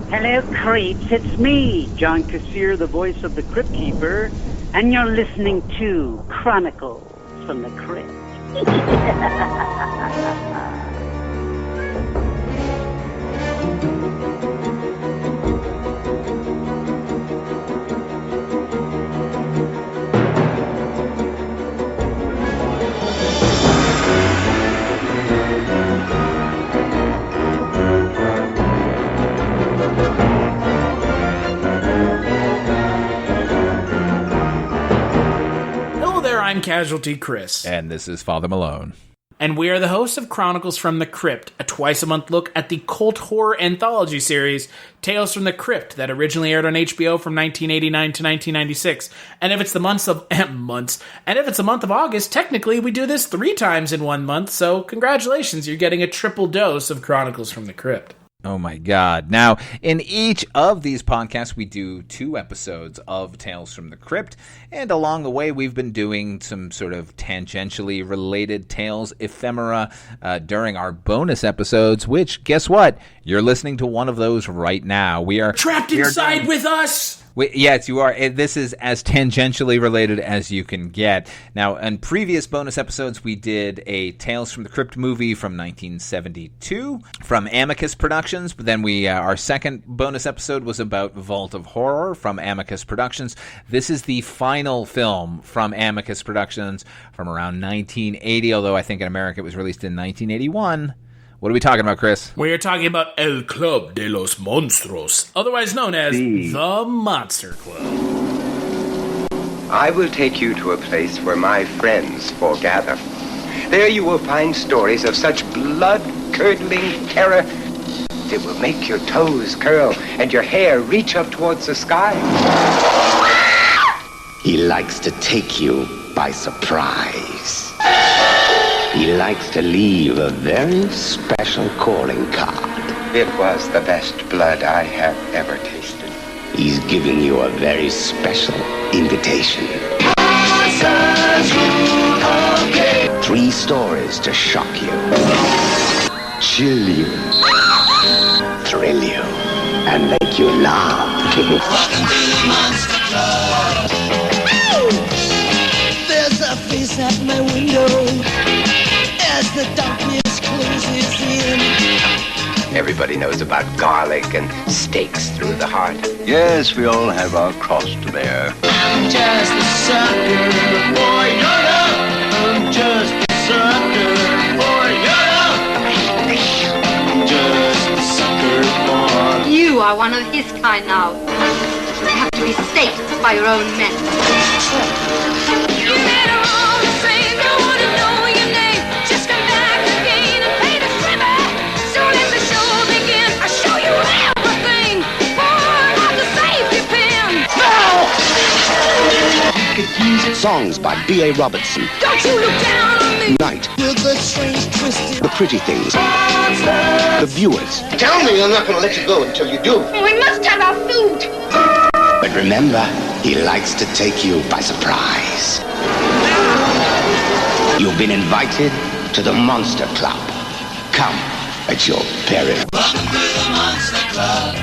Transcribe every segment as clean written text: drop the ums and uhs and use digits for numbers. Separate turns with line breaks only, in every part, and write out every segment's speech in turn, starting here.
Hello, creeps. It's me, John Kassir, the voice of the Crypt Keeper, and you're listening to Chronicles from the Crypt.
I'm Casualty Chris.
And this is Father Malone.
And we are the hosts of Chronicles from the Crypt, a twice-a-month look at the cult horror anthology series, Tales from the Crypt, that originally aired on HBO from 1989 to 1996. And if it's the month of August, technically we do this 3 times in 1 month, so congratulations, you're getting a triple dose of Chronicles from the Crypt.
Oh my God. Now, in each of these podcasts, we do 2 episodes of Tales from the Crypt, and along the way, we've been doing some sort of tangentially related Tales ephemera during our bonus episodes, which, guess what? You're listening to one of those right now. We are
trapped inside with us!
Yes, you are. This is as tangentially related as you can get. Now, in previous bonus episodes, we did a Tales from the Crypt movie from 1972 from Amicus Productions. But then our second bonus episode was about Vault of Horror from Amicus Productions. This is the final film from Amicus Productions from around 1980, although I think in America it was released in 1981. What are we talking about, Chris?
We are talking about El Club de los Monstruos, otherwise known as the Monster Club.
I will take you to a place where my friends foregather. There you will find stories of such blood-curdling terror that will make your toes curl and your hair reach up towards the sky.
He likes to take you by surprise. He likes to leave a very special calling card.
It was the best blood I have ever tasted.
He's giving you a very special invitation. 3 stories to shock you, chill you, thrill you, and make you laugh.
Welcome to the Monster Club. There's a face at my window as the darkness closes in.
Everybody knows about garlic and stakes through the heart.
Yes, we all have our cross to bear.
I'm just a sucker for your love. I'm just a sucker for your love. I'm just a sucker for...
You are one of his kind now. You have to be staked by your own men. You made a wrong mistake. I want to know your name. Just come back again and pay the tribute. So let the show begin. I'll show you everything. Pour out the safety pin.
Songs by B.A. Robertson.
Don't you look down on me.
Night.
With the strange twisted...
The Pretty Things. The Viewers.
Tell me I'm not going to let you go until you do.
We must have our food.
But remember, he likes to take you by surprise. You've been invited to the Monster Club. Come at your peril.
Welcome to the Monster Club.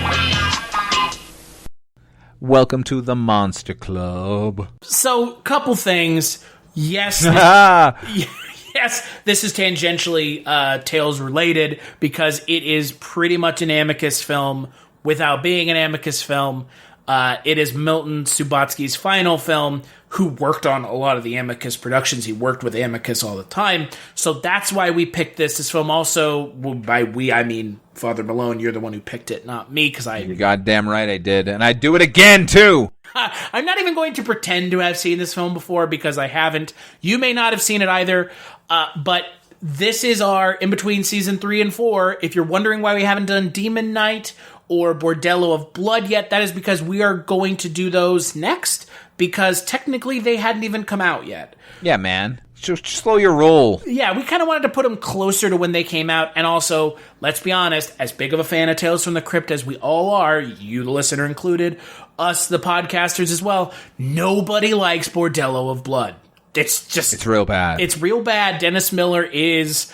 Welcome to the Monster Club.
So, couple things. Yes. Yes, this is tangentially Tales related because it is pretty much an Amicus film without being an Amicus film. It is Milton Subotsky's final film, who worked on a lot of the Amicus productions. He worked with Amicus all the time. So that's why we picked this. This film also, by we, I mean Father Malone, you're the one who picked it, not me, because
You're goddamn right I did, and I'd do it again, too!
I'm not even going to pretend to have seen this film before, because I haven't. You may not have seen it either, but this is our in-between season 3 and 4. If you're wondering why we haven't done Demon Knight or Bordello of Blood yet, that is because we are going to do those next, because technically they hadn't even come out yet.
Yeah, man. Just slow your roll.
Yeah, we kind of wanted to put them closer to when they came out, and also, let's be honest, as big of a fan of Tales from the Crypt as we all are, you the listener included, us the podcasters as well, nobody likes Bordello of Blood. It's real bad. It's real bad. Dennis Miller is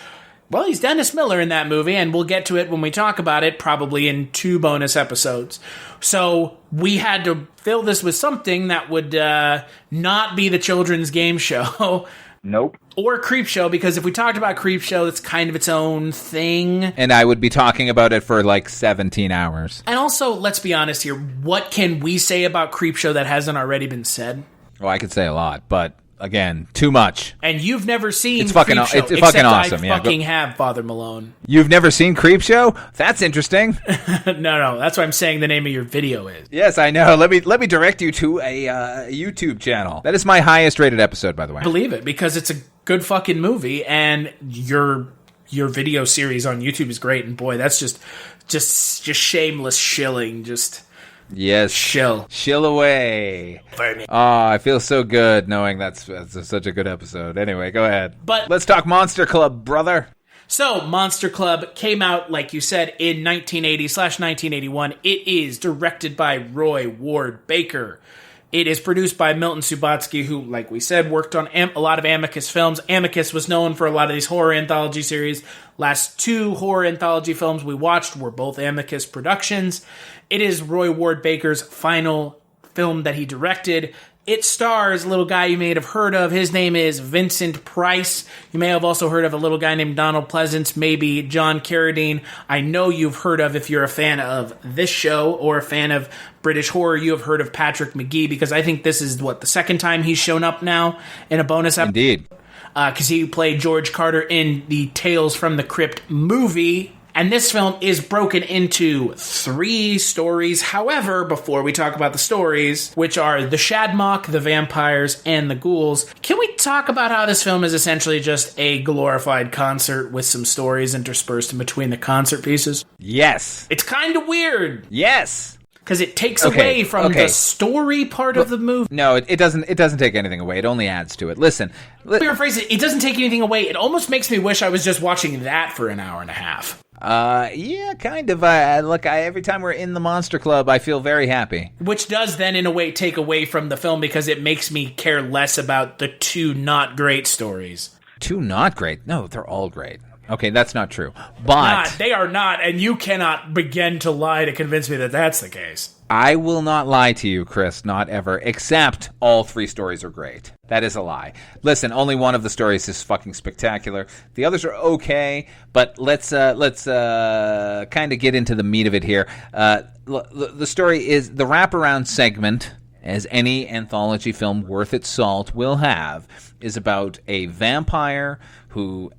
Well, he's Dennis Miller in that movie, and we'll get to it when we talk about it, probably in 2 bonus episodes. So we had to fill this with something that would not be the children's game show.
Nope.
Or Creep Show, because if we talked about Creep Show, it's kind of its own thing.
And I would be talking about it for like 17 hours.
And also, let's be honest here, what can we say about Creep Show that hasn't already been said?
Well, I could say a lot, but again, too much.
And you've never seen
It's fucking,
Creep Show,
it's fucking awesome.
I fucking have, Father Malone.
You've never seen Creep Show? That's interesting.
No, that's why I'm saying the name of your video is.
Yes, I know. Let me direct you to a YouTube channel. That is my highest rated episode, by the way.
I believe it, because it's a good fucking movie, and your video series on YouTube is great, and boy, that's just shameless shilling, just...
Yes.
Shill
away. Oh, I feel so good knowing that's such a good episode. Anyway, go ahead.
But
let's talk Monster Club, brother.
So, Monster Club came out, like you said, in 1980/1981. It is directed by Roy Ward Baker. It is produced by Milton Subotsky, who, like we said, worked on a lot of Amicus films. Amicus was known for a lot of these horror anthology series. Last 2 horror anthology films we watched were both Amicus productions. It is Roy Ward Baker's final film that he directed. It stars a little guy you may have heard of. His name is Vincent Price. You may have also heard of a little guy named Donald Pleasance, maybe John Carradine. I know you've heard of, if you're a fan of this show or a fan of British horror, you have heard of Patrick McGee, because I think this is, the second time he's shown up now in a bonus episode.
Indeed.
Because he played George Carter in the Tales from the Crypt movie. And this film is broken into 3 stories. However, before we talk about the stories, which are the Shadmock, the vampires, and the ghouls, can we talk about how this film is essentially just a glorified concert with some stories interspersed in between the concert pieces?
Yes.
It's kind of weird.
Yes.
Because it takes away from the story part of the movie.
No, it doesn't. It doesn't take anything away. It only adds to it. Listen.
Let me rephrase it. It doesn't take anything away. It almost makes me wish I was just watching that for an hour and a half.
Yeah, kind of. Look, every time we're in the Monster Club, I feel very happy.
Which does then, in a way, take away from the film, because it makes me care less about the 2 not great stories.
2 not great? No, they're all great. Okay, that's not true. But
they are not, and you cannot begin to lie to convince me that that's the case.
I will not lie to you, Chris, not ever, except all 3 stories are great. That is a lie. Listen, only one of the stories is fucking spectacular. The others are okay, but let's kind of get into the meat of it here. The story is the wraparound segment, as any anthology film worth its salt will have, is about a vampire who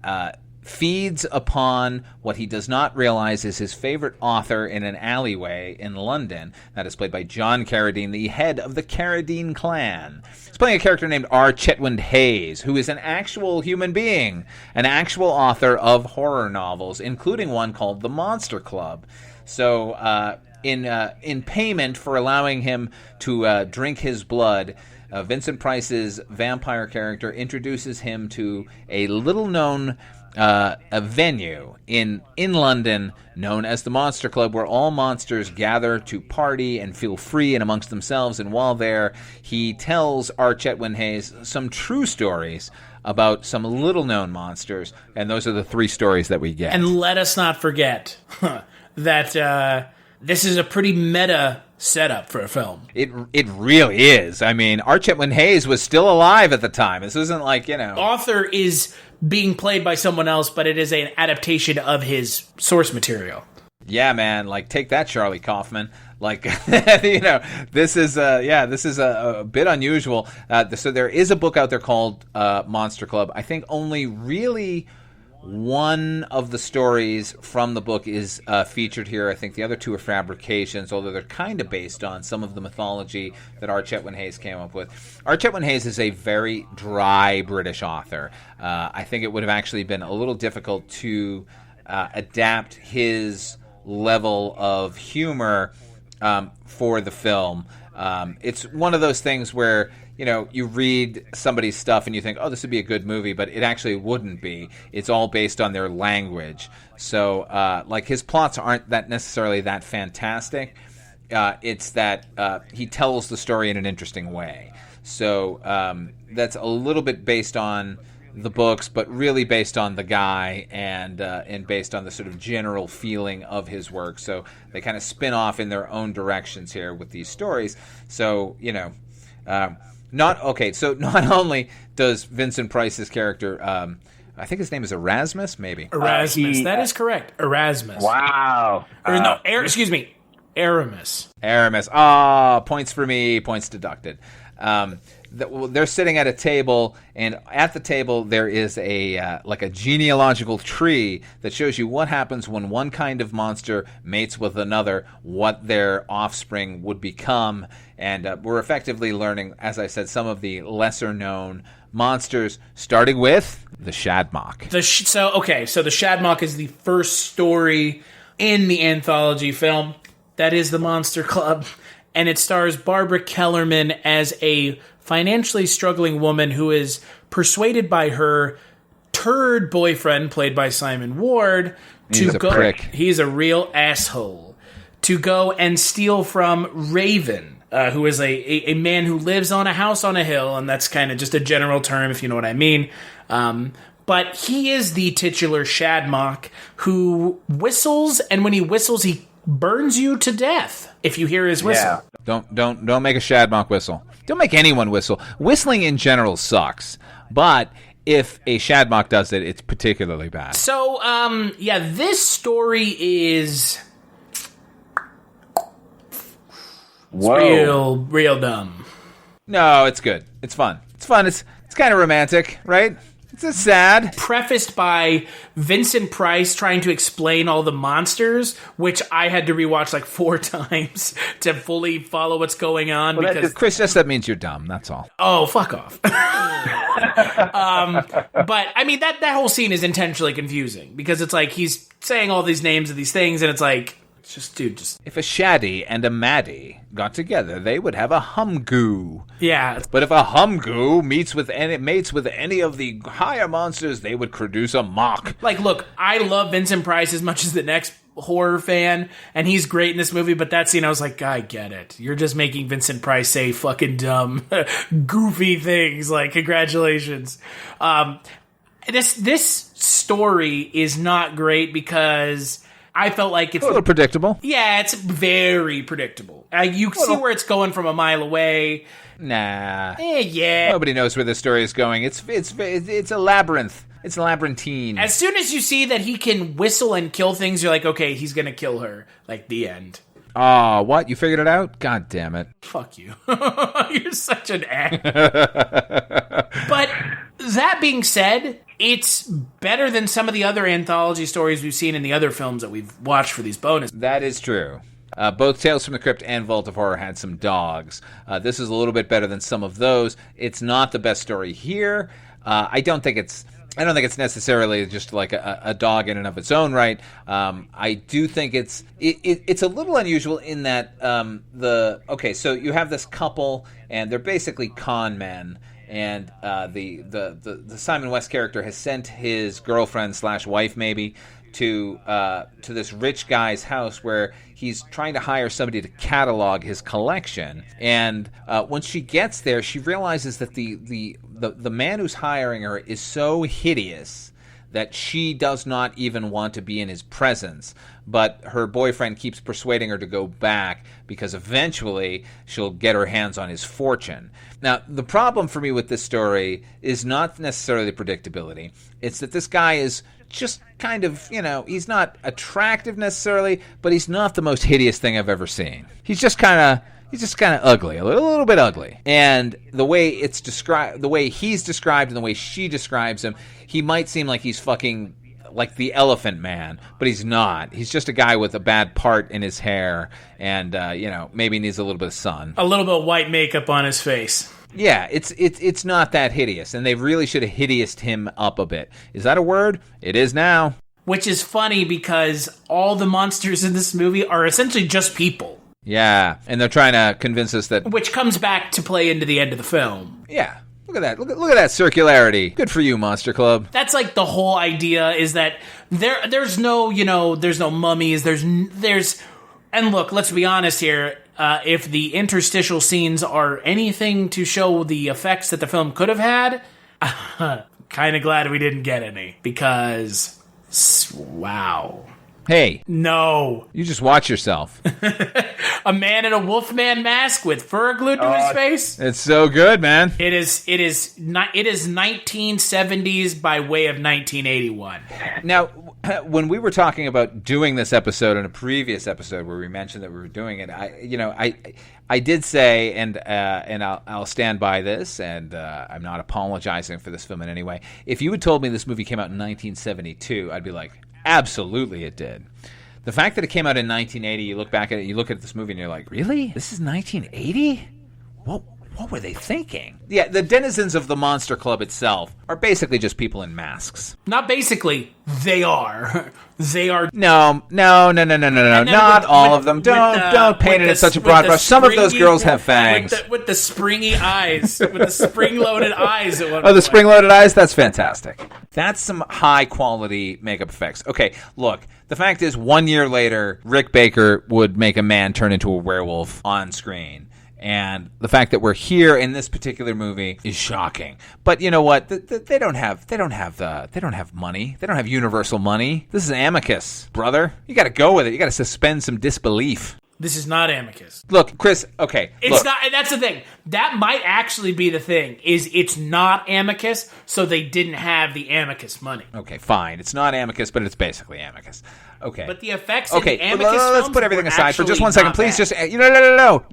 feeds upon what he does not realize is his favorite author in an alleyway in London. That is played by John Carradine, the head of the Carradine clan. He's playing a character named Chetwynd-Hayes, who is an actual human being, an actual author of horror novels, including one called The Monster Club. So, in payment for allowing him to drink his blood, Vincent Price's vampire character introduces him to a little-known a venue in London known as the Monster Club, where all monsters gather to party and feel free and amongst themselves. And while there, he tells Chetwynd-Hayes some true stories about some little-known monsters, and those are the 3 stories that we get.
And let us not forget that this is a pretty meta setup for a film.
It really is. I mean, Chetwynd-Hayes was still alive at the time. This isn't like,
Author is being played by someone else, but it is an adaptation of his source material.
Yeah, man. Like, take that, Charlie Kaufman. Like, this is a bit unusual. So there is a book out there called Monster Club. I think only really one of the stories from the book is featured here. I think the other 2 are fabrications, although they're kind of based on some of the mythology that Chetwynd-Hayes came up with. Chetwynd-Hayes is a very dry British author. I think it would have actually been a little difficult to adapt his level of humor for the film. It's one of those things where, you read somebody's stuff and you think, oh, this would be a good movie, but it actually wouldn't be. It's all based on their language. So, his plots aren't that necessarily that fantastic. It's that he tells the story in an interesting way. So, that's a little bit based on the books, but really based on the guy and based on the sort of general feeling of his work. So they kind of spin off in their own directions here with these stories. So, not only does Vincent Price's character, I think his name is Erasmus, maybe.
Erasmus, that is correct. Erasmus.
Wow.
Excuse me, Aramis.
Aramis. Points for me, points deducted. They're sitting at a table, and at the table there is a genealogical tree that shows you what happens when one kind of monster mates with another, what their offspring would become, and we're effectively learning, as I said, some of the lesser-known monsters, starting with the Shadmock.
So the Shadmock is the first story in the anthology film. That is the Monster Club, and it stars Barbara Kellerman as a financially struggling woman who is persuaded by her turd boyfriend, played by Simon Ward,
He's a prick.
He's a real asshole. To go and steal from Raven, who is a man who lives on a house on a hill, and that's kind of just a general term, if you know what I mean. But he is the titular Shadmock who whistles, and when he whistles, he burns you to death if you hear his whistle.
Yeah. Don't make a Shadmock whistle. Don't make anyone whistle. Whistling in general sucks, but if a Shadmock does it, it's particularly bad.
So, this story is real dumb.
No, it's good. It's fun. It's kind of romantic, right? It's sad.
Prefaced by Vincent Price trying to explain all the monsters, which I had to rewatch like 4 times to fully follow what's going on.
Well,
because
Chris, that means you're dumb. That's all.
Oh, fuck off. But I mean, that whole scene is intentionally confusing because it's like he's saying all these names of these things, and it's like, just
if a Shaddy and a Maddie got together, they would have a humgoo.
Yeah.
But if a humgoo mates with any of the higher monsters, they would produce a mock.
Like, look, I love Vincent Price as much as the next horror fan, and he's great in this movie, but that scene, I was like, I get it. You're just making Vincent Price say fucking dumb, goofy things. Like, congratulations. This story is not great because I felt like it's
a little predictable.
Yeah, it's very predictable. You see where it's going from a mile away.
Nah.
Yeah.
Nobody knows where the story is going. It's a labyrinth. It's labyrinthine.
As soon as you see that he can whistle and kill things, you're like, okay, he's gonna kill her. Like, the end.
Oh, what? You figured it out? God damn it.
Fuck you. You're such an ass. But that being said, it's better than some of the other anthology stories we've seen in the other films that we've watched for these bonus.
That is true. Both Tales from the Crypt and Vault of Horror had some dogs. This is a little bit better than some of those. It's not the best story here. I don't think it's necessarily just like a dog in and of its own right. I do think it's a little unusual in that so you have this couple and they're basically con men. And the Simon West character has sent his girlfriend / wife maybe to this rich guy's house where he's trying to hire somebody to catalog his collection. And when she gets there, she realizes that the man who's hiring her is so hideous that she does not even want to be in his presence. But her boyfriend keeps persuading her to go back because eventually she'll get her hands on his fortune. Now, the problem for me with this story is not necessarily predictability. It's that this guy is just kind of, he's not attractive necessarily, but he's not the most hideous thing I've ever seen. He's just kind of ugly, a little bit ugly. And the way it's described, the way he's described and the way she describes him, he might seem like he's fucking like the Elephant Man, but he's not. He's just a guy with a bad part in his hair and, maybe needs a little bit of sun.
A little bit of white makeup on his face.
Yeah, it's not that hideous, and they really should have hideoused him up a bit. Is that a word? It is now.
Which is funny because all the monsters in this movie are essentially just people.
Yeah, and they're trying to convince us that...
Which comes back to play into the end of the film.
Yeah, look at that. Look at that circularity. Good for you, Monster Club.
That's like the whole idea is that there's no, there's no mummies, there's... And look, let's be honest here. If the interstitial scenes are anything to show the effects that the film could have had, kind of glad we didn't get any because, wow.
Hey.
No.
You just watch yourself.
A man in a Wolfman mask with fur glued to his face.
It's so good, man.
It is 1970s by way of 1981.
Now, when we were talking about doing this episode in a previous episode where we mentioned that we were doing it, I did say, and I'll stand by this, and I'm not apologizing for this film in any way. If you had told me this movie came out in 1972, I'd be like, absolutely it did. The fact that it came out in 1980, you look back at it, you look at this movie, and you're like, really? This is 1980? What were they thinking? Yeah, the denizens of the Monster Club itself are basically just people in masks.
Not basically, they are. They are.
No. Not all of them. Don't paint it in such a broad brush. Some of those girls have fangs.
With the springy eyes. With the spring-loaded eyes.
Oh, the spring-loaded eyes? That's fantastic. That's some high-quality makeup effects. Okay, look. The fact is, 1 year later, Rick Baker would make a man turn into a werewolf on screen. And the fact that we're here in this particular movie is shocking. But you know what? They don't have money. They don't have universal money. This is Amicus, brother. You got to go with it. You got to suspend some disbelief.
This is not Amicus.
Look, Chris, okay.
It's not, and that's the thing. That might actually be the thing, is it's not Amicus, so they didn't have the Amicus money.
Okay, fine. It's not Amicus, but it's basically Amicus. Okay.
But the effects in the Amicus
let's put everything aside for just 1 second. Please just... No.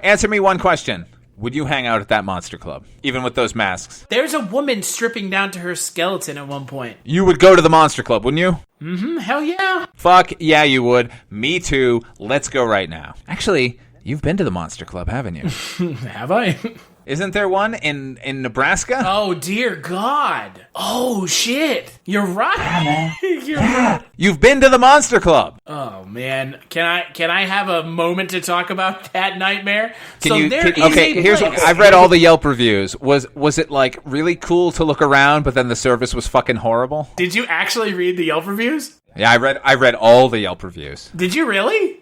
Answer me one question. Would you hang out at that Monster Club, even with those masks?
There's a woman stripping down to her skeleton at one point.
You would go to the Monster Club, wouldn't you?
Mm-hmm, hell yeah.
Fuck yeah, you would. Me too. Let's go right now. Actually, you've been to the Monster Club, haven't you?
Have I?
Isn't there one in Nebraska?
Oh, dear God. Oh, shit. You're right. You're right.
You've been to the Monster Club.
Oh, man. Can I have a moment to talk about that nightmare?
I've read all the Yelp reviews. Was it like really cool to look around, but then the service was fucking horrible?
Did you actually read the Yelp reviews?
Yeah, I read all the Yelp reviews.
Did you really?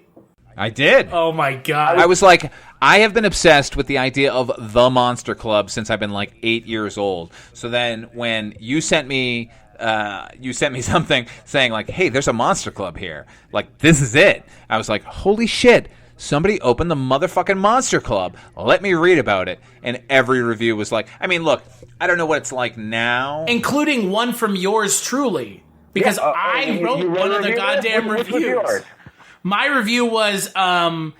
I did.
Oh my God.
I was like, I have been obsessed with the idea of the Monster Club since I've been like 8 years old. So then when you sent me something saying like, hey, there's a Monster Club here. Like, this is it. I was like, holy shit. Somebody opened the motherfucking Monster Club. Let me read about it. And every review was like, I mean, look, I don't know what it's like now.
Including one from yours truly. Because I wrote one of the goddamn reviews. My review was, we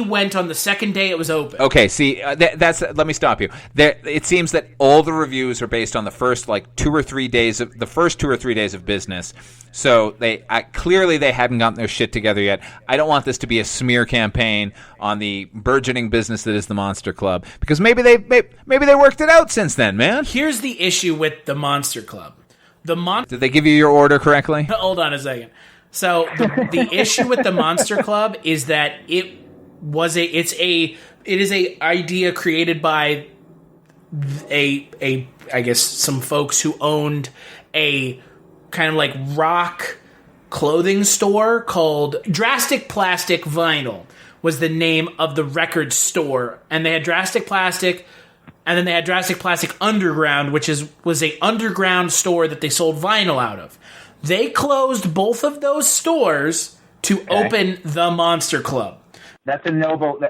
went on the second day it was open.
Okay, see, let me stop you. It seems that all the reviews are based on the first, 2 or 3 days of business. So clearly they hadn't gotten their shit together yet. I don't want this to be a smear campaign on the burgeoning business that is the Monster Club, because maybe they worked it out since then, man.
Here's the issue with the Monster Club.
Did they give you your order correctly?
Hold on a second. So the issue with the Monster Club is that it is a idea created by I guess some folks who owned a kind of like rock clothing store called Drastic Plastic Vinyl was the name of the record store, and they had Drastic Plastic. And then they had Drastic Plastic Underground, which was a underground store that they sold vinyl out of. They closed both of those stores to open the Monster Club.
That's a noble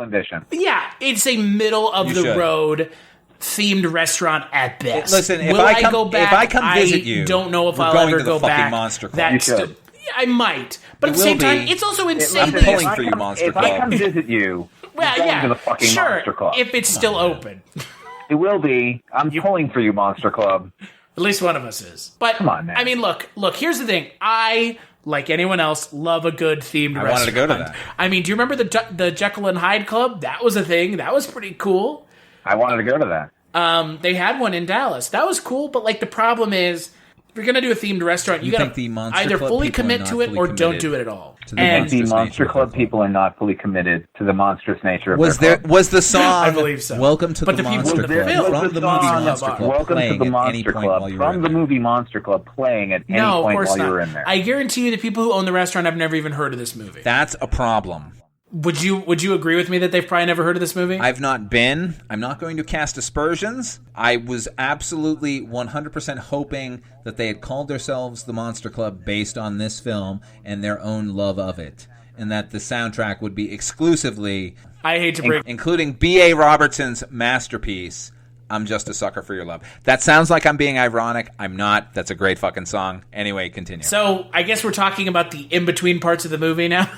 ambition.
Yeah, it's a middle of the road themed restaurant at best.
Listen, if I come visit you,
I don't know if I'll ever go back.
Monster Club.
I might, but at the same time, it's also insanely.
I'm pulling for you, Monster Club.
If I come visit you,
well,
to the fucking Monster Club.
If it's still open.
It will be. I'm pulling for you, Monster Club.
At least one of us is. But
come on, man.
I mean, look. Here's the thing. I, like anyone else, love a good themed restaurant. I wanted to go to that. I mean, do you remember the Jekyll and Hyde Club? That was a thing. That was pretty cool.
I wanted to go to that.
They had one in Dallas. That was cool. But the problem is, if you're gonna do a themed restaurant, you gotta either fully commit to it or don't do it at all.
And the Monster Club people are not fully committed to the monstrous nature of
was
their
club. Was the song
I believe so.
Welcome to the Monster Club from the movie Monster Club
Welcome to the Monster Club from the movie Monster Club playing at any point while you were in there?
I guarantee you the people who own the restaurant have never even heard of this movie.
That's a problem.
Would you agree with me that they've probably never heard of this movie?
I've not been. I'm not going to cast aspersions. I was absolutely 100% hoping that they had called themselves the Monster Club based on this film and their own love of it, and that the soundtrack would be exclusively,
I hate to break,
including B.A. Robertson's masterpiece, I'm Just a Sucker for Your Love. That sounds like I'm being ironic. I'm not. That's a great fucking song. Anyway, continue.
So I guess we're talking about the in-between parts of the movie now.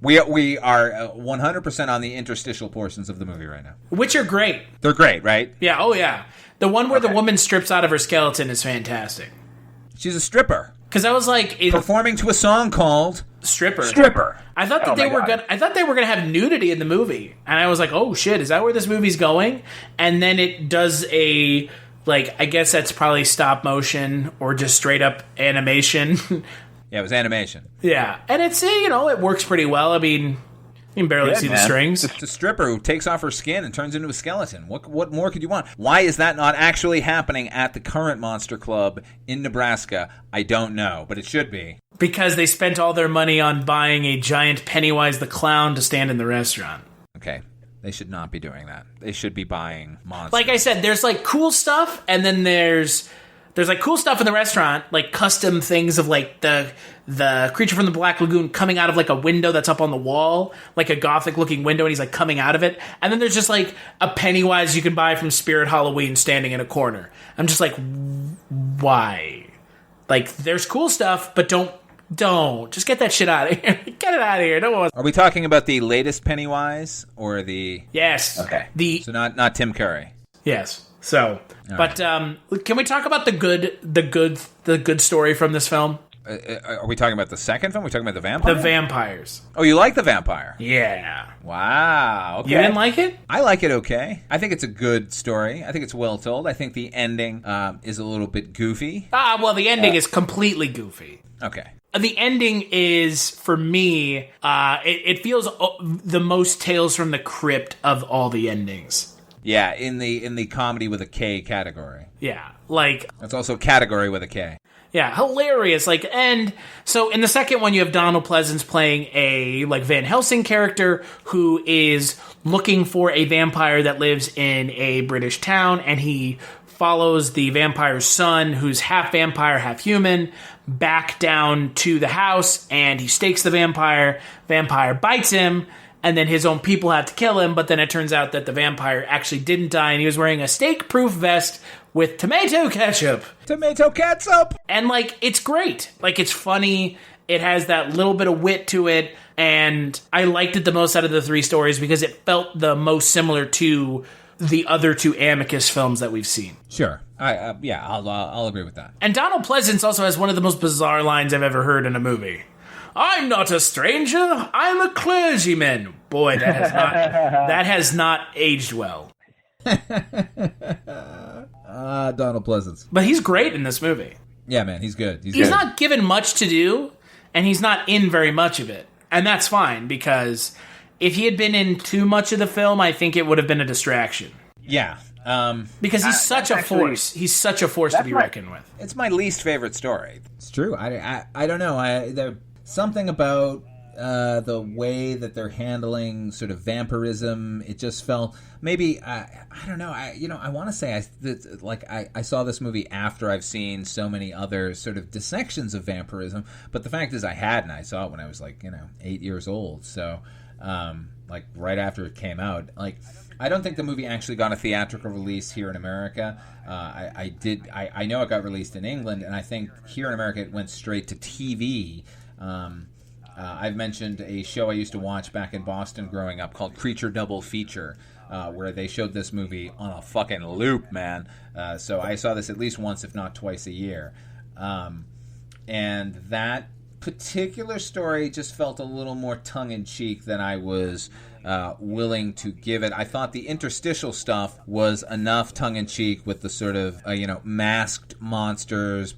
We are 100% on the interstitial portions of the movie right now.
Which are great.
They're great, right?
Yeah, oh yeah. The one where the woman strips out of her skeleton is fantastic.
She's a stripper.
Because I was like...
performing to a song called...
Stripper. I thought that they were gonna have nudity in the movie. And I was like, oh shit, is that where this movie's going? And then it does a... like, I guess that's probably stop motion or just straight up animation.
Yeah, it was animation.
Yeah, and it's, it works pretty well. I mean, you can barely see the strings.
It's a stripper who takes off her skin and turns into a skeleton. What more could you want? Why is that not actually happening at the current Monster Club in Nebraska? I don't know, but it should be.
Because they spent all their money on buying a giant Pennywise the Clown to stand in the restaurant.
Okay. They should not be doing that. They should be buying monsters.
Like I said, there's like cool stuff, and then there's like cool stuff in the restaurant, like custom things of like the creature from the Black Lagoon coming out of like a window that's up on the wall, like a gothic looking window, and he's like coming out of it. And then there's just like a Pennywise you can buy from Spirit Halloween standing in a corner. I'm just like, why? Like, there's cool stuff, but don't just get that shit out of here. Get it out of here. No one.
Are we talking about the latest Pennywise or the?
Yes.
Okay. So not Tim Curry.
Yes. So, but can we talk about the good story from this film?
Are we talking about the second film? Are we talking about the vampire?
The vampires.
Oh, you like the vampire?
Yeah.
Wow. Okay.
You didn't like it?
I like it okay. I think it's a good story. I think it's well told. I think the ending is a little bit goofy.
Well, the ending is completely goofy.
Okay.
The ending is, for me, it feels the most Tales from the Crypt of all the endings.
Yeah, in the comedy with a K category.
Yeah, like...
It's also category with a K.
Yeah, hilarious. Like, and so in the second one, you have Donald Pleasance playing a like Van Helsing character who is looking for a vampire that lives in a British town, and he follows the vampire's son, who's half vampire, half human, back down to the house, and he stakes the vampire. Vampire bites him, and then his own people have to kill him, but then it turns out that the vampire actually didn't die, and he was wearing a steak-proof vest with tomato ketchup.
Tomato ketchup!
And, like, it's great. Like, it's funny. It has that little bit of wit to it, and I liked it the most out of the three stories because it felt the most similar to the other two Amicus films that we've seen.
Sure. I'll agree with that.
And Donald Pleasance also has one of the most bizarre lines I've ever heard in a movie. I'm not a stranger, I'm a clergyman. Boy, that has not aged well.
Donald Pleasance.
But he's great in this movie.
Yeah, man, he's good.
He's not given much to do, and he's not in very much of it. And that's fine, because if he had been in too much of the film, I think it would have been a distraction.
Yeah.
Because he's such a force. He's such a force to be reckoned with.
It's my least favorite story. It's true. I don't know. There's something about the way that they're handling sort of vampirism. It just felt maybe I don't know. I want to say I saw this movie after I've seen so many other sort of dissections of vampirism. But the fact is, I saw it when I was 8 years old. So right after it came out, I don't think the movie actually got a theatrical release here in America. I know it got released in England, and I think here in America it went straight to TV. I've mentioned a show I used to watch back in Boston growing up called Creature Double Feature, where they showed this movie on a fucking loop, man. So I saw this at least once, if not twice a year. And that particular story just felt a little more tongue-in-cheek than I was willing to give it. I thought the interstitial stuff was enough tongue-in-cheek with the sort of, masked monsters,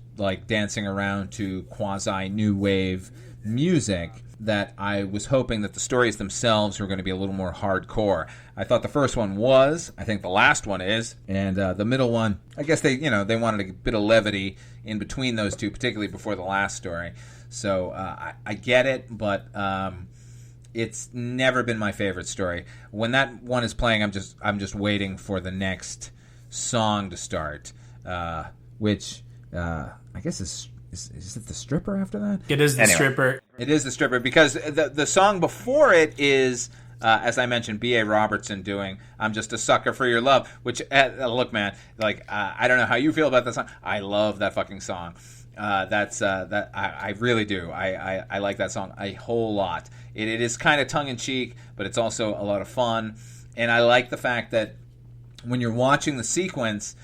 dancing around to quasi-new wave music, that I was hoping that the stories themselves were going to be a little more hardcore. I thought the first one was. I think the last one is. And the middle one, I guess they wanted a bit of levity in between those two, particularly before the last story. So I get it, but it's never been my favorite story. When that one is playing, I'm just waiting for the next song to start, which I guess is it the stripper after that?
It is the stripper.
It is the stripper because the song before it is, as I mentioned, B.A. Robertson doing "I'm Just a Sucker for Your Love," which look, man, like I don't know how you feel about that song. I love that fucking song. I really do. I like that song a whole lot. It is kind of tongue in cheek, but it's also a lot of fun. And I like the fact that when you're watching the sequence,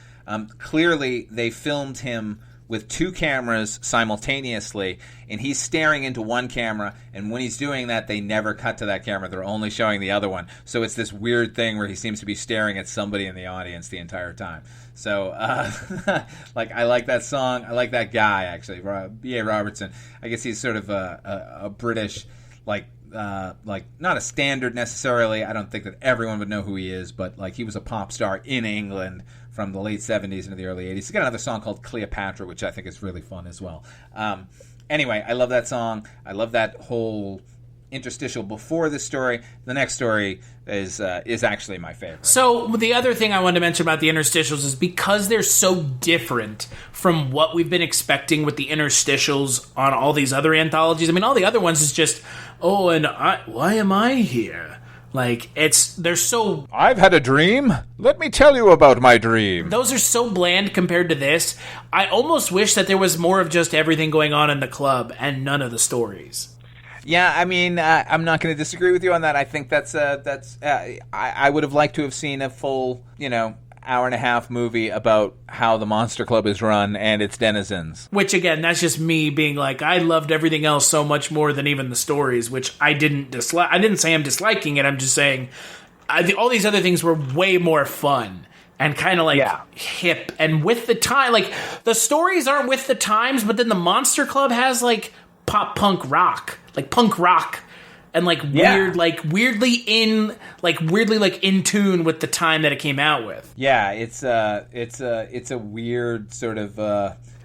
clearly they filmed him with two cameras simultaneously, and he's staring into one camera, and when he's doing that, they never cut to that camera. They're only showing the other one. So it's this weird thing where he seems to be staring at somebody in the audience the entire time. So, like, I like that song. I like that guy, actually, B.A. Robertson. I guess he's sort of a British, like not a standard necessarily. I don't think that everyone would know who he is, but like he was a pop star in England from the late 70s into the early 80s. He's got another song called Cleopatra, which I think is really fun as well. Anyway, I love that song. I love that whole interstitial before this story. The next story is actually my favorite.
So the other thing I wanted to mention about the interstitials is because they're so different from what we've been expecting with the interstitials on all these other anthologies. I mean, all the other ones is just, why am I here? Like, they're so...
I've had a dream. Let me tell you about my dream.
Those are so bland compared to this. I almost wish that there was more of just everything going on in the club and none of the stories.
Yeah, I mean, I'm not going to disagree with you on that. I think I would have liked to have seen a full, hour and a half movie about how the Monster Club is run and its denizens.
Which, again, that's just me being like, I loved everything else so much more than even the stories, which I didn't dislike. I didn't say I'm disliking it. I'm just saying all these other things were way more fun and kind of like hip and with the time. Like, the stories aren't with the times, but then the Monster Club has like pop punk rock, like punk rock. And weird, weirdly in tune with the time that it came out with.
Yeah, it's a weird sort of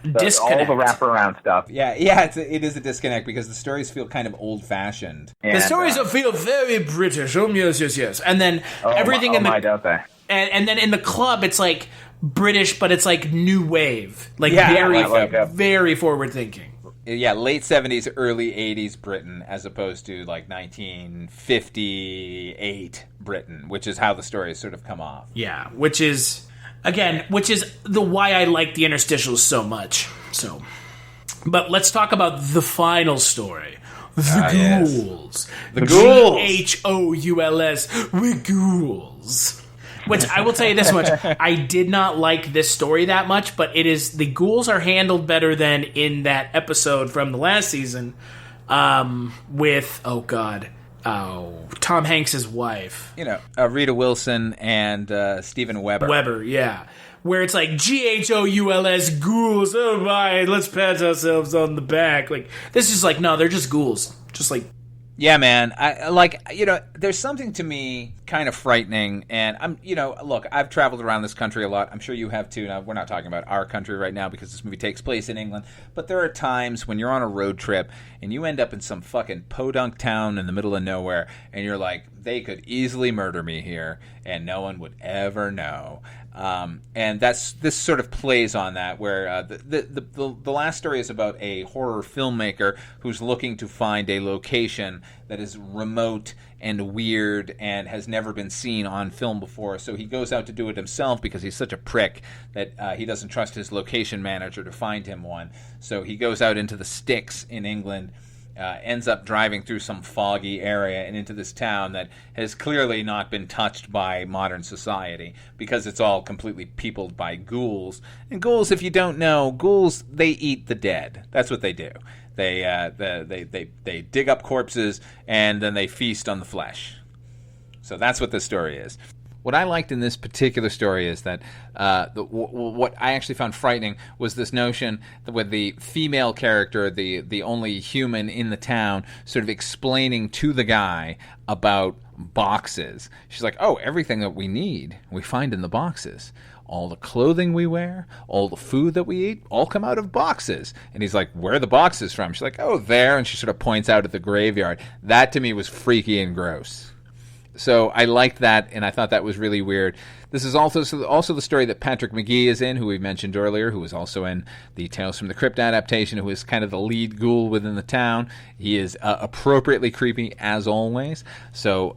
disconnect.
All the wraparound stuff.
Yeah, it is a disconnect because the stories feel kind of old fashioned.
The stories feel very British. Oh yes. And then everything
don't they?
And then in the club, it's like British, but it's like new wave, very forward thinking.
Yeah, late 70s, early 80s Britain, as opposed to like 1958 Britain, which is how the stories sort of come off.
Yeah, which is the why I like the interstitials so much. So, but let's talk about the final story. The Ghouls.
Yes. The Ghouls.
Ghouls. The Ghouls. Which I will tell you this much, I did not like this story that much, but the Ghouls are handled better than in that episode from the last season with, Tom Hanks' wife.
Rita Wilson and Steven Weber.
Yeah. Where it's like, Ghouls, ghouls, oh my, let's pat ourselves on the back. Like, this is like, no, they're just ghouls. Just like...
Yeah, man. There's something to me kind of frightening, and look, I've traveled around this country a lot. I'm sure you have too. Now, we're not talking about our country right now because this movie takes place in England, but there are times when you're on a road trip and you end up in some fucking podunk town in the middle of nowhere, and you're like, they could easily murder me here, and no one would ever know. And this sort of plays on that, where the last story is about a horror filmmaker who's looking to find a location that is remote and weird and has never been seen on film before. So he goes out to do it himself because he's such a prick that he doesn't trust his location manager to find him one. So he goes out into the sticks in England, ends up driving through some foggy area and into this town that has clearly not been touched by modern society because it's all completely peopled by ghouls. And ghouls, if you don't know, ghouls, they eat the dead. That's what they do. They dig up corpses and then they feast on the flesh. So that's what this story is. What I liked in this particular story is that what I actually found frightening was this notion that with the female character, the only human in the town, sort of explaining to the guy about boxes. She's like, oh, everything that we need, we find in the boxes. all the clothing we wear, all the food that we eat, all come out of boxes. And he's like, where are the boxes from? She's like, oh, there. And she sort of points out at the graveyard. That to me was freaky and gross. So I liked that, and I thought that was really weird. This is also the story that Patrick McGee is in, who we mentioned earlier, who was also in the Tales from the Crypt adaptation, who is kind of the lead ghoul within the town. He is appropriately creepy, as always. So,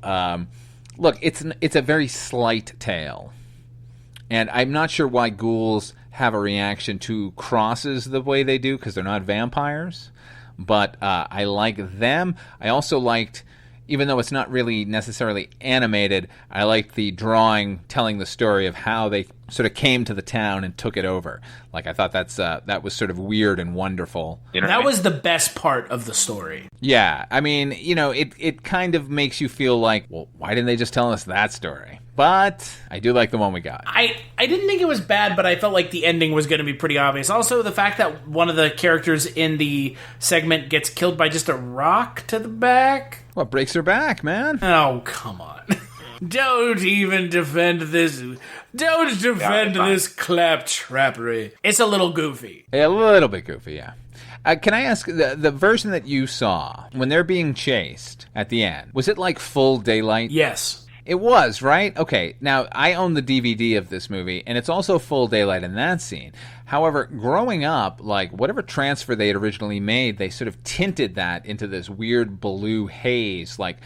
look, it's a very slight tale. And I'm not sure why ghouls have a reaction to crosses the way they do, because they're not vampires. But I like them. I also liked... Even though it's not really necessarily animated, I like the drawing telling the story of how they sort of came to the town and took it over. Like, I thought that was sort of weird and wonderful. You know
that was the best part of the story.
Yeah, I mean, it kind of makes you feel like, well, why didn't they just tell us that story? But I do like the one we got.
I didn't think it was bad, but I felt like the ending was going to be pretty obvious. Also, the fact that one of the characters in the segment gets killed by just a rock to the back.
What breaks her back, man?
Oh, come on. Don't even defend this. Don't defend this claptrappery. It's a little goofy.
A little bit goofy, yeah. Can I ask, the version that you saw, when they're being chased at the end, was it like full daylight?
Yes.
It was, right? Okay, now, I own the DVD of this movie, and it's also full daylight in that scene. However, growing up, like, whatever transfer they had originally made, they sort of tinted that into this weird blue haze. Like,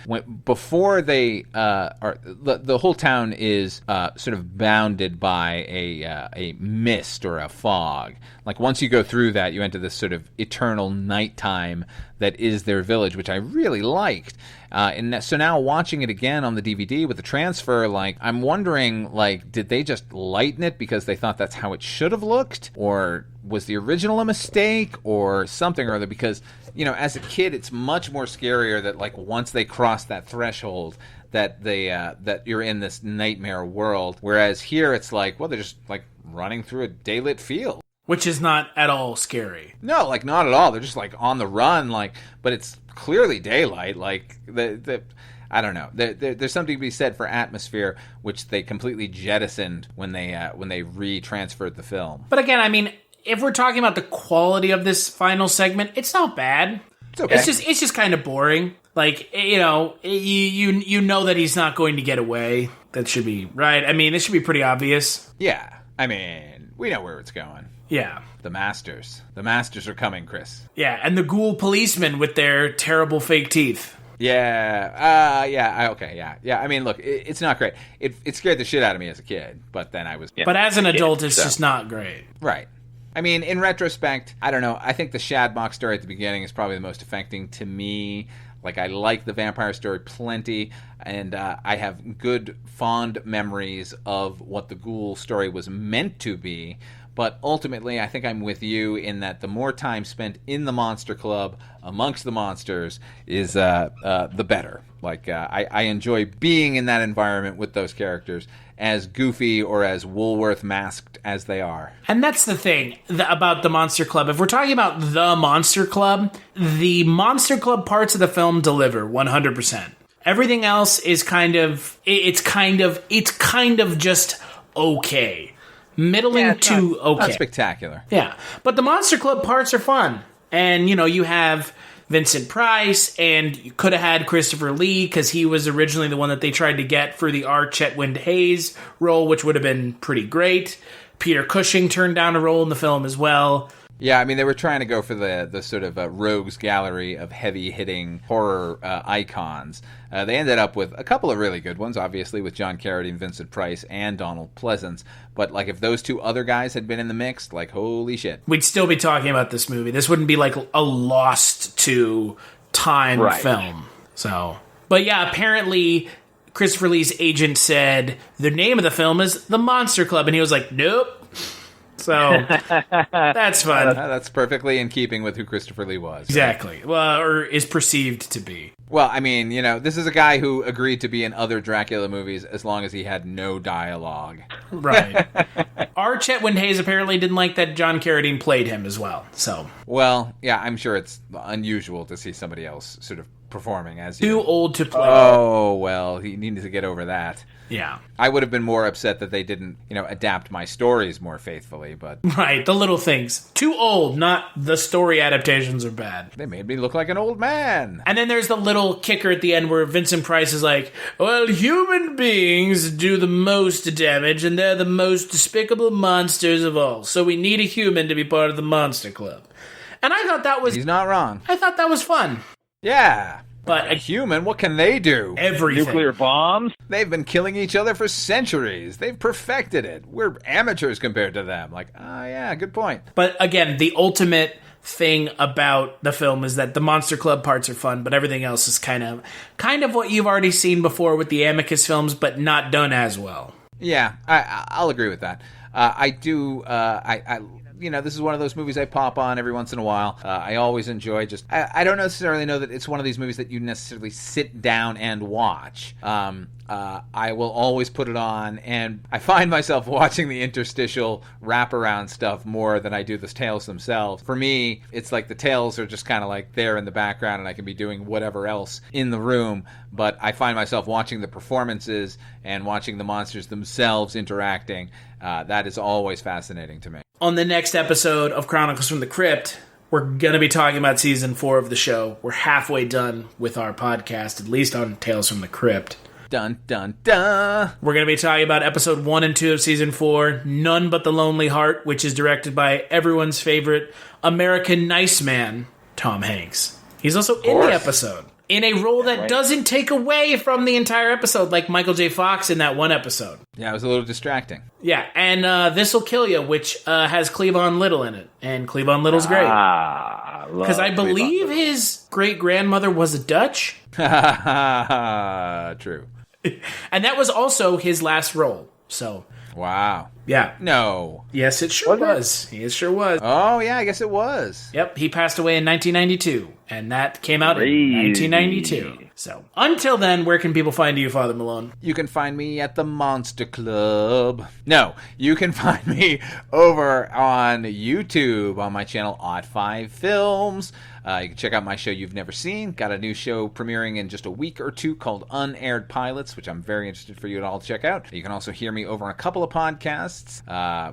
before they the whole town is sort of bounded by a mist or a fog. Like, once you go through that, you enter this sort of eternal nighttime that is their village, which I really liked. And so now watching it again on the DVD with the transfer, like, I'm wondering, like, did they just lighten it because they thought that's how it should have looked? Or was the original a mistake or something or other? Because, as a kid, it's much more scarier that, like, once they cross that threshold, that that you're in this nightmare world. Whereas here, it's like, well, they're just, like, running through a daylit field.
Which is not at all scary.
No, like, not at all. They're just, like, on the run, like, but it's clearly daylight. Like, I don't know. There's something to be said for atmosphere, which they completely jettisoned when they retransferred the film.
But again, I mean, if we're talking about the quality of this final segment, it's not bad.
It's okay.
It's just kind of boring. Like, you know that he's not going to get away. That should be right. I mean, this should be pretty obvious.
Yeah. I mean, we know where it's going.
Yeah.
The Masters. The Masters are coming, Chris.
Yeah, and the ghoul policemen with their terrible fake teeth.
Yeah. Okay, yeah. Yeah, I mean, look, it's not great. It scared the shit out of me as a kid, but then I was...
Yeah. But as an adult, it's just not great.
Right. I mean, in retrospect, I don't know. I think the Shadmock story at the beginning is probably the most affecting to me. Like, I like the vampire story plenty, and I have good, fond memories of what the ghoul story was meant to be. But ultimately, I think I'm with you in that the more time spent in the Monster Club amongst the monsters is the better. Like, I enjoy being in that environment with those characters, as goofy or as Woolworth masked as they are.
And that's the thing about the Monster Club. If we're talking about the Monster Club, the Monster Club parts of the film deliver 100%. Everything else is kind of just okay. Middling to okay.
Not spectacular.
Yeah. But the Monster Club parts are fun. And, you have Vincent Price, and you could have had Christopher Lee, because he was originally the one that they tried to get for the Chetwynd-Hayes role, which would have been pretty great. Peter Cushing turned down a role in the film as well.
Yeah, I mean, they were trying to go for the sort of rogues gallery of heavy-hitting horror icons. They ended up with a couple of really good ones, obviously, with John Carradine, Vincent Price, and Donald Pleasance. But, like, if those two other guys had been in the mix, like, holy shit.
We'd still be talking about this movie. This wouldn't be, like, a lost to time film. So, but yeah, apparently Christopher Lee's agent said the name of the film is The Monster Club, and he was like, nope. So, that's fun.
That's perfectly in keeping with who Christopher Lee was.
Exactly. Right? Well, or is perceived to be.
Well, I mean, this is a guy who agreed to be in other Dracula movies as long as he had no dialogue.
Right. Chetwynd-Hayes apparently didn't like that John Carradine played him as well, so.
Well, yeah, I'm sure it's unusual to see somebody else sort of performing as
Too
you.
old to play.
Oh, well, he needed to get over that.
Yeah.
I would have been more upset that they didn't, adapt my stories more faithfully, but...
Right, the little things. Too old, not the story adaptations are bad.
They made me look like an old man.
And then there's the little kicker at the end where Vincent Price is like, well, human beings do the most damage, and they're the most despicable monsters of all, so we need a human to be part of the Monster Club. And I thought that was...
He's not wrong.
I thought that was fun.
Yeah.
But
a human, what can they do?
Everything.
Nuclear bombs?
They've been killing each other for centuries. They've perfected it. We're amateurs compared to them. Like, yeah, good point.
But again, the ultimate thing about the film is that the Monster Club parts are fun, but everything else is kind of what you've already seen before with the Amicus films, but not done as well.
Yeah, I'll agree with that. I do. This is one of those movies I pop on every once in a while. I always enjoy I don't necessarily know that it's one of these movies that you necessarily sit down and watch. I will always put it on, and I find myself watching the interstitial wraparound stuff more than I do the tales themselves. For me, it's like the tales are just kind of like there in the background, and I can be doing whatever else in the room, but I find myself watching the performances and watching the monsters themselves interacting. That is always fascinating to me.
On the next episode of Chronicles from the Crypt, we're going to be talking about Season 4 of the show. We're halfway done with our podcast, at least on Tales from the Crypt.
Dun, dun, dun.
We're going to be talking about Episode 1 and 2 of Season 4, None But the Lonely Heart, which is directed by everyone's favorite American nice man, Tom Hanks. He's also in the episode, in a role that doesn't take away from the entire episode, like Michael J. Fox in that one episode.
Yeah, it was a little distracting.
Yeah, and This'll Kill Ya, which has Cleavon Little in it, and Cleavon Little's great. Because I believe his great-grandmother was a Dutch.
True.
And that was also his last role, so...
Wow.
Yeah.
No.
Yes, it sure was. It sure was.
Oh, yeah, I guess it was.
Yep, he passed away in 1992, and that came out in 1992. So, until then, where can people find you, Father Malone?
You can find me at the Monster Club. No, you can find me over on YouTube on my channel, Odd5 Films. You can check out my show you've never seen. Got a new show premiering in just a week or two called Unaired Pilots, which I'm very interested for you to all check out. You can also hear me over on a couple of podcasts. I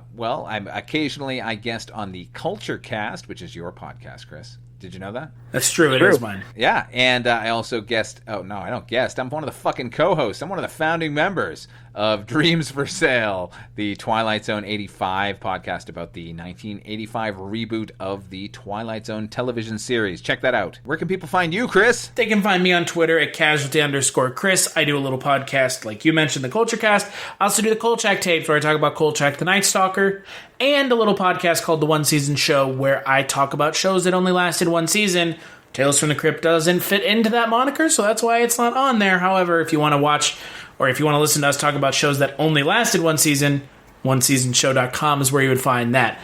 guest on the Culture Cast, which is your podcast, Chris. Did you know that?
That's true. It is mine.
Yeah, and I also guest... Oh, no, I don't guest. I'm one of the fucking co-hosts. I'm one of the founding members of Dreams for Sale, the Twilight Zone 85 podcast about the 1985 reboot of the Twilight Zone television series. Check that out. Where can people find you, Chris?
They can find me on Twitter at Casualty_Chris. I do a little podcast, like you mentioned, the Culture Cast. I also do the Kolchak tapes, where I talk about Kolchak the Night Stalker, and a little podcast called The One Season Show, where I talk about shows that only lasted one season. Tales from the Crypt doesn't fit into that moniker, so that's why it's not on there. However, if you want to watch, or if you want to listen to us talk about shows that only lasted one season, oneseasonshow.com is where you would find that.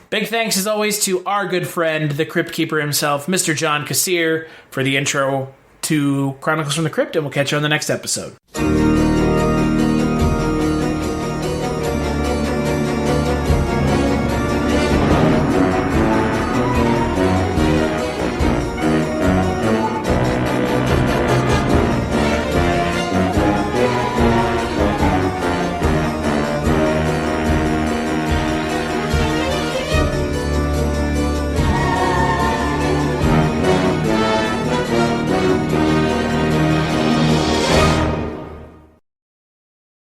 Big thanks, as always, to our good friend, the Crypt Keeper himself, Mr. John Kassir, for the intro to Chronicles from the Crypt, and we'll catch you on the next episode.